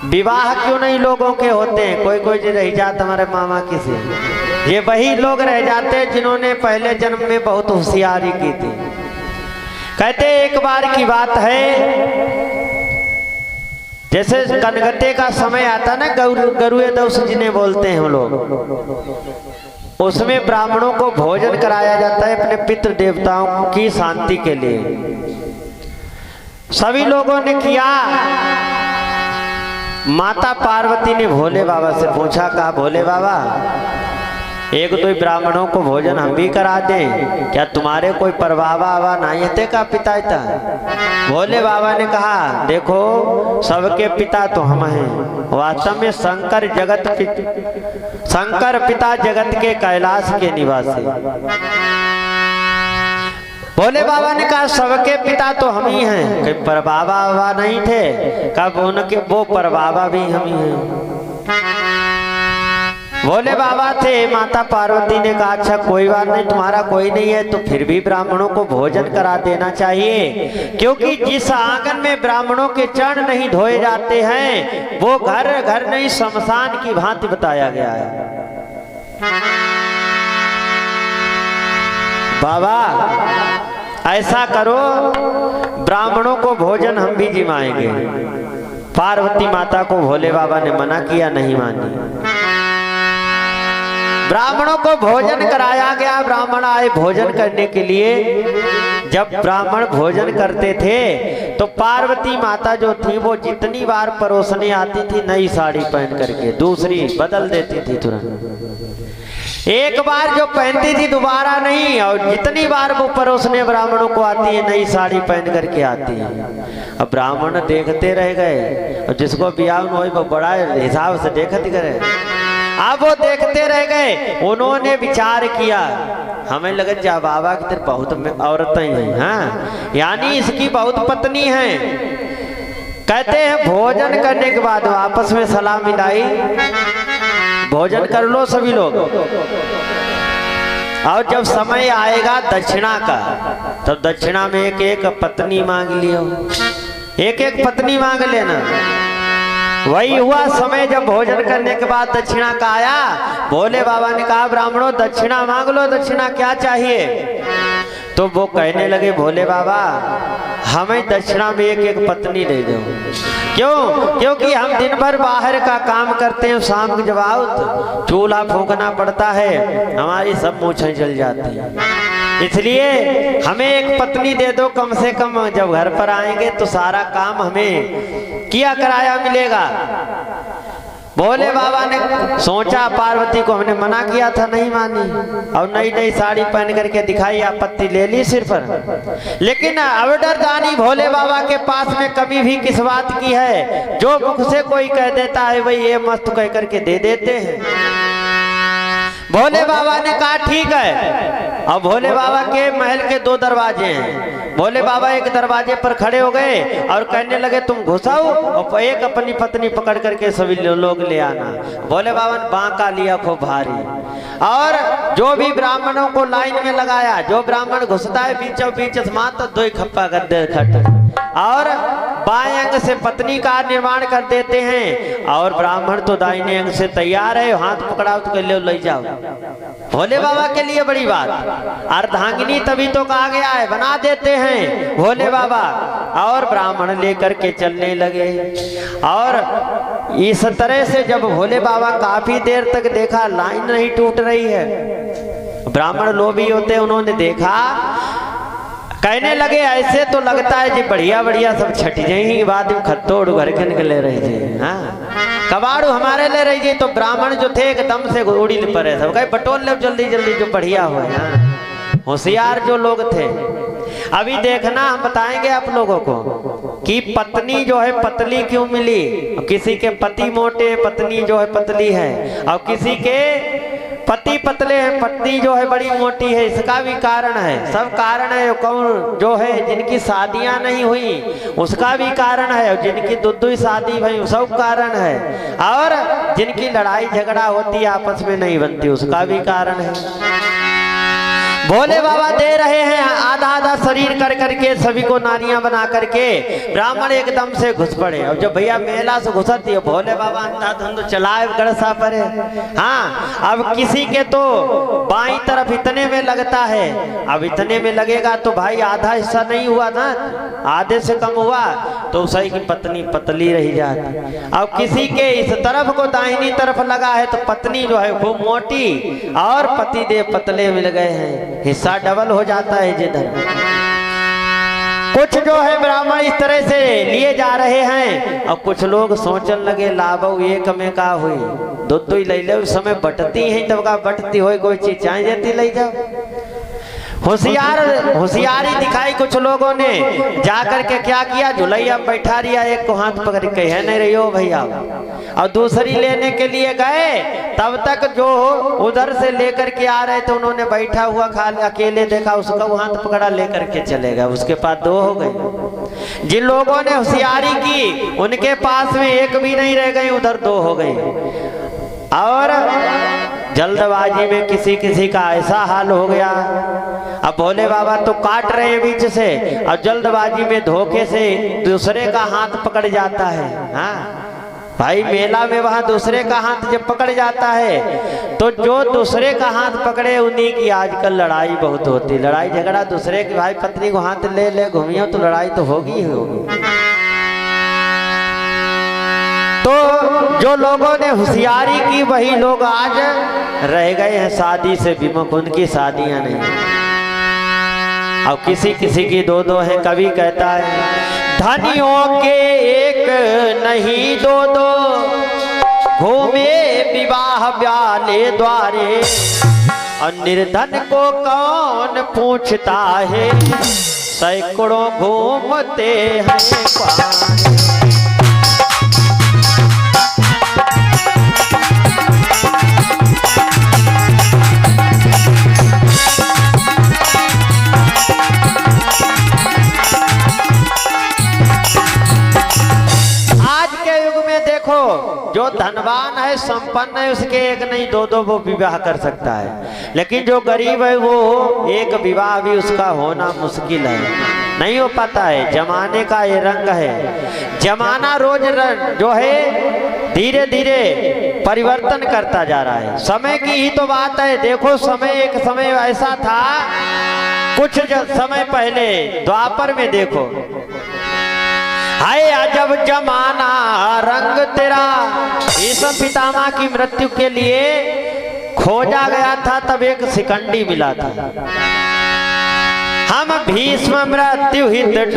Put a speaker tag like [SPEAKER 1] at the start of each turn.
[SPEAKER 1] विवाह क्यों नहीं लोगों के होते हैं? कोई कोई रह जाता हमारे मामा की से, ये वही लोग रह जाते हैं जिन्होंने पहले जन्म में बहुत होशियारी की थी। कहते एक बार की बात है, जैसे कनगते का समय आता ना, गरुए दौस जिन्हें बोलते हैं हम लोग, उसमें ब्राह्मणों को भोजन कराया जाता है अपने पितृ देवताओं की शांति के लिए। सभी लोगों ने किया। माता पार्वती ने भोले बाबा से पूछा, कहा भोले बाबा एक दो ब्राह्मणों को भोजन हम भी करा दें, क्या तुम्हारे कोई परवावा आवा नहीं थे का पिता था? भोले बाबा ने कहा देखो सबके पिता तो हम हैं, वास्तव में शंकर पिता जगत के कैलाश के निवासी। भोले बाबा ने कहा सबके पिता तो हम ही हैं, कि परबाबा बाबा नहीं थे? कब उनके वो परबाबा भी हम ही हैं। भोले बाबा थे। माता पार्वती ने कहा अच्छा कोई बात नहीं, तुम्हारा कोई नहीं है तो फिर भी ब्राह्मणों को भोजन करा देना चाहिए, क्योंकि जिस आंगन में ब्राह्मणों के चरण नहीं धोए जाते हैं वो घर घर नहीं शमशान की भांति बताया गया है। बाबा ऐसा करो, ब्राह्मणों को भोजन हम भी जिमाएंगे। पार्वती माता को भोले बाबा ने मना किया, नहीं मानी। ब्राह्मणों को भोजन कराया गया। ब्राह्मण आए भोजन करने के लिए। जब ब्राह्मण भोजन करते थे तो पार्वती माता जो थी वो जितनी बार परोसने आती थी नई साड़ी पहन करके, दूसरी बदल देती थी तुरंत। एक बार जो पहनती थी दोबारा नहीं, और जितनी बार वो परोसने ब्राह्मणों को आती है नई साड़ी पहन करके आती है। अब ब्राह्मण देखते रह गए, और जिसको ब्याह वो बड़ा हिसाब से देखते करे। अब वो देखते रह गए। उन्होंने विचार किया, हमें लगे जा बाबा की तरफ बहुत औरतें हैं, हाँ यानी इसकी बहुत पत्नी हैं। कहते हैं भोजन करने के बाद आपस में सलाह मिलाई, भोजन कर लो सभी लोग, और जब समय आएगा दक्षिणा का तब दक्षिणा में एक एक पत्नी मांग लियो, एक एक पत्नी मांग लेना। वही हुआ। समय जब भोजन करने के बाद दक्षिणा का आया, भोले बाबा ने कहा ब्राह्मणों दक्षिणा मांग लो, दक्षिणा क्या चाहिए? तो वो कहने लगे भोले बाबा हमें दक्षिणा में एक एक पत्नी दे दो। क्यों? क्योंकि हम दिन भर बाहर का काम करते हैं, शाम के जब आओ तो चूल्हा फूंकना पड़ता है, हमारी सब मूछें जल जाती हैं, इसलिए हमें एक पत्नी दे दो कम से कम। जब घर पर आएंगे तो सारा काम हमें किया कराया मिलेगा। भोले बाबा ने सोचा पार्वती को हमने मना किया था, नहीं मानी, और नई नई साड़ी पहन करके दिखाई, आपत्ति ले ली सिर पर। लेकिन अवडर दानी भोले बाबा के पास में कमी भी किस बात की है? जो मुख से कोई कह देता है वही ये मस्त कह करके दे देते हैं। भोले बाबा ने कहा ठीक है। अब भोले बाबा के महल के दो दरवाजे हैं। भोले बाबा एक दरवाजे पर खड़े हो गए और कहने लगे तुम घुसाओ और एक अपनी पत्नी पकड़ करके सभी लोग ले आना। भोले बाबा ने बांका लिया खूब भारी, और जो भी ब्राह्मणों को लाइन में लगाया। जो ब्राह्मण घुसता है बीचों बीच मात्र दो खप्पा गद्दे खट, और बाएं अंग से पत्नी का निर्माण कर देते हैं, और ब्राह्मण तो दाहिने अंग से तैयार है, हाथ पकड़ाओ तो ले जाओ। भोले बाबा के लिए बड़ी बात। अर्धांगिनी तभी तो कहा गया है, बना देते हैं भोले बाबा। और ब्राह्मण लेकर के चलने लगे, और इस तरह से जब भोले बाबा काफी देर तक देखा लाइन नहीं टूट रही है, ब्राह्मण लोभी होते, उन्होंने देखा, कहने लगे ऐसे तो लगता है जी बढ़िया बढ़िया सब छट जाएंगी, बाद में खत्तोड़ घर के निकले रही थी, हाँ कबाड़ू हमारे ले रही थी। तो ब्राह्मण जो थे एकदम से उड़ी पड़े, सब कहे बटोल ले जल्दी जल्दी जो बढ़िया हो। होशियार जो लोग थे। अभी देखना हम बताएंगे आप लोगों को कि पत्नी जो है पतली क्यों मिली। किसी के पति मोटे, पत्नी जो है पतली है, और किसी के पति पतले हैं, पत्नी जो है बड़ी मोटी है। इसका भी कारण है, सब कारण है। कौन जो है जिनकी शादियां नहीं हुई उसका भी कारण है, और जिनकी दुई शादी भई सब कारण है, और जिनकी लड़ाई झगड़ा होती है आपस में नहीं बनती उसका भी कारण है। भोले बाबा दे रहे हैं आधा आधा शरीर कर करके सभी को नारियां बना करके। ब्राह्मण एकदम से घुस पड़े। अब जब भैया मेला से घुसती है भोले बाबा अंधाधुंध चलाए गड़सा पड़े। हाँ, अब किसी के तो बाईं तरफ इतने में लगता है, अब इतने में लगेगा तो भाई आधा हिस्सा नहीं हुआ ना, आधे से कम हुआ तो उसी की पत्नी पतली रही जाती। अब किसी के इस तरफ को दाहिनी तरफ लगा है तो पत्नी जो है वो मोटी और पति देव पतले मिल गए हैं, हिस्सा डबल हो जाता है जिधर। कुछ जो है ब्राह्मण इस तरह से लिए जा रहे हैं और कुछ लोग सोचने लगे लाभ एक में का हुई दो ही ले ले, उस समय बटती है तब का बटती हो कोई चीज चाहे जाती ले जाओ। होशियारी दिखाई कुछ लोगों ने, जाकर के क्या किया, झुलैया बैठा रिया, एक को हाथ पकड़ के है नहीं रही हो भैया, और दूसरी लेने के लिए गए। तब तक जो उधर से लेकर के आ रहे थे उन्होंने बैठा हुआ खाली अकेले देखा, उसका वो हाथ पकड़ा लेकर के चले गए, उसके पास दो हो गए। जिन लोगों ने होशियारी की उनके पास में एक भी नहीं रह गई, उधर दो हो गई। और जल्दबाजी में किसी किसी का ऐसा हाल हो गया। अब भोले बाबा तो काट रहे हैं बीच से और जल्दबाजी में धोखे से दूसरे का हाथ पकड़ जाता है। हाँ भाई, मेला में वहां दूसरे का हाथ जब पकड़ जाता है तो जो दूसरे का हाथ पकड़े उन्हीं की आजकल लड़ाई बहुत होती। लड़ाई झगड़ा दूसरे की, भाई पत्नी को हाथ ले ले घूमियो तो लड़ाई तो होगी ही होगी। तो जो लोगों ने होशियारी की वही लोग आज रह गए हैं शादी से विमुख, उनकी शादियां नहीं। अब किसी किसी की दो दो है। कवि कहता है धनियों के एक नहीं दो दो, घूमे विवाह ब्याले द्वारे, और निर्धन को कौन पूछता है, सैकड़ों घूमते हैं पारे। जो धनवान है संपन्न है उसके एक नहीं दो दो वो विवाह कर सकता है, लेकिन जो गरीब है वो एक विवाह भी उसका होना मुश्किल है, नहीं हो पाता है। जमाने का ये रंग है, जमाना रोज जो है धीरे धीरे परिवर्तन करता जा रहा है। समय की ही तो बात है। देखो समय एक समय ऐसा था, कुछ समय पहले द्वापर में देखो, हाय अजब जमाना रंग तेरा, भीष्म पितामह की मृत्यु के लिए खोजा गया था, तब एक शिकंडी मिला था। हम भीष्म मृत्यु हित